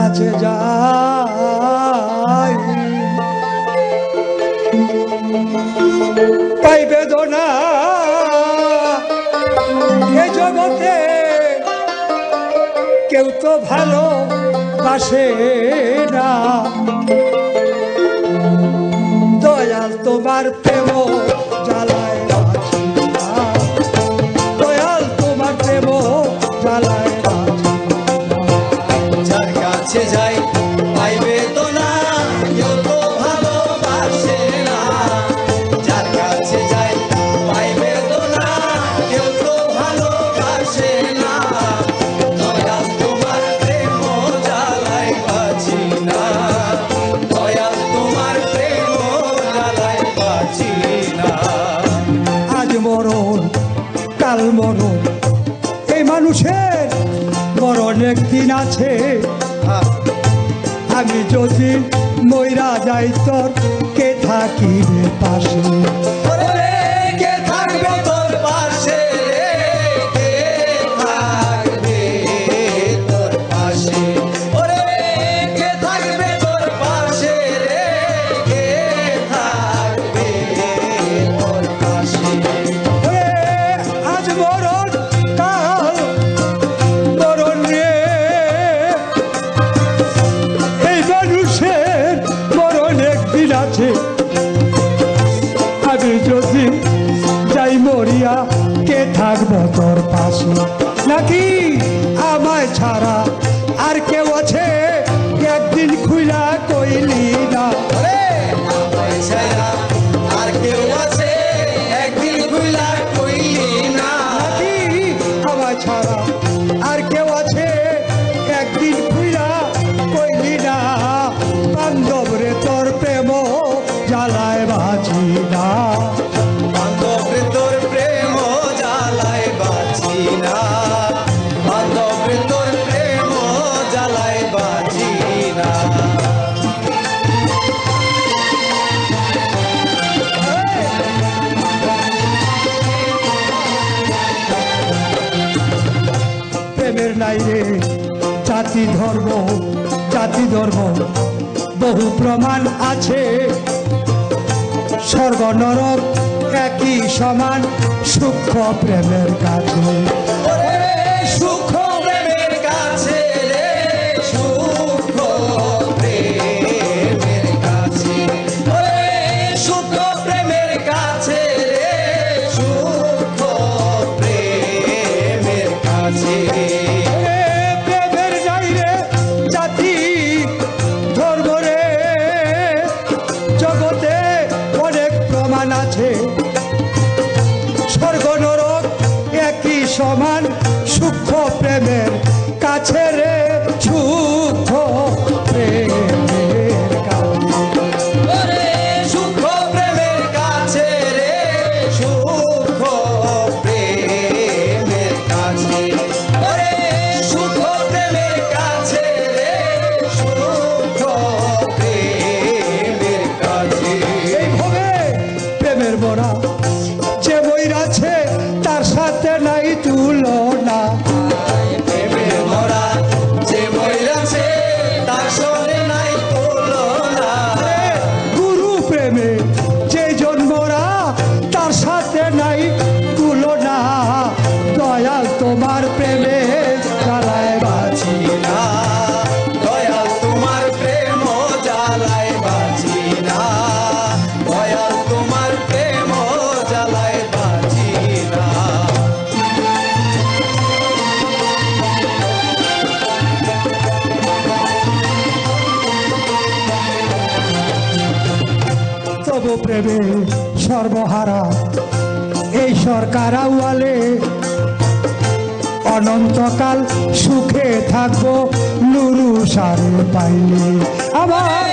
কাছে যাই পাই বেদনা এ জগতে কেউ তো ভালো বাসে না দয়াল তোমার প্রেম জ্বালায় বাঁচি না দয়াল তোমার প্রেম জ্বালায় বাঁচি যার কাছে যাই পাইবে তো না কেউ তো ভালোবাসে না যার কাছে যাই পাইবে তো না কেউ তো ভালোবাসে না দয়াল তোমার প্রেম জ্বালায় বাঁচি না দয়াল তোমার প্রেম জ্বালায় বাঁচি না আজ মরণ কাল মরণ এই মানুষের মরণ একদিন আছে আমি যদি মইরা যাই তোর কে থাকিবে পাশে ওরে কে থাকবে তোর পাশে কে থাকবে তোর পাশে ওরে কে থাকবে তোর পাশে কে থাকবে তোর পাশে ওরে আজ মরণ কাল মরণ রে এই মানুষের মরণ একদিন আছে আমি যদি যাই মরিয়া কে থাকবো তোর পাশে নাকি আমায় ছাড়া আর কেউ আছে একদিন খুইলা কইলি না ওরে আমায় ছাড়া আর কেউ আছে একদিন ভুলা কইলি না নাকি আমায় ছাড়া আর কেউ আছে একদিন খুইলা কইলি না বান্ধব রে তোর প্রেম জ্বালায় বাঁচি না বান্ধব রে তোর প্রেম জ্বালায় বাঁচি না বান্ধব রে তোর প্রেম জ্বালায় বাঁচি না প্রেমের নাই রে জাতি ধর্ম বহু প্রমাণ আছে স্বর্গ নরক একই সমান সূক্ষ্ম প্রেমের কাছে ওরে সূক্ষ্ম প্রেমের কাছে রে সূক্ষ্ম প্রেমের কাছে ওরে সূক্ষ্ম প্রেমের কাছে রে সূক্ষ্ম প্রেমের কাছে এ প্রেমের নাই রে জাতি ধর্ম রে জগতে অনেক প্রমাণ আছে স্বর্গ নরক একই সমান সূক্ষ্ম প্রেমের কাছে রে সূক্ষ্ম প্রেমের কাছে ওরে সূক্ষ্ম প্রেমের কাছে রে সূক্ষ্ম প্রেমের কাছে ওরে সূক্ষ্ম প্রেমের কাছে রে সূক্ষ্ম প্রেমের কাছে এইভাবে প্রেমের বড়া যে বইরাছে তার সাথে নাই তুলনা প্রেমের ভরা যে মহিলাছে তার সঙ্গে নাই তুলনা গুরু প্রেমে যে জন্মরা তার সাথে নাই তুলনা দয়াল তোমার প্রেমে জ্বালায় বাঁচি না দয়াল তোমার প্রেম জ্বালায় বাঁচি না দয়াল তোমার প্রেম জ্বালায় বাঁচি না তবু প্রেমে সর্বহারা এই সরকার আউয়ালে অনন্তকাল সুখে থাকবো নুরু সারে পাইলে আমার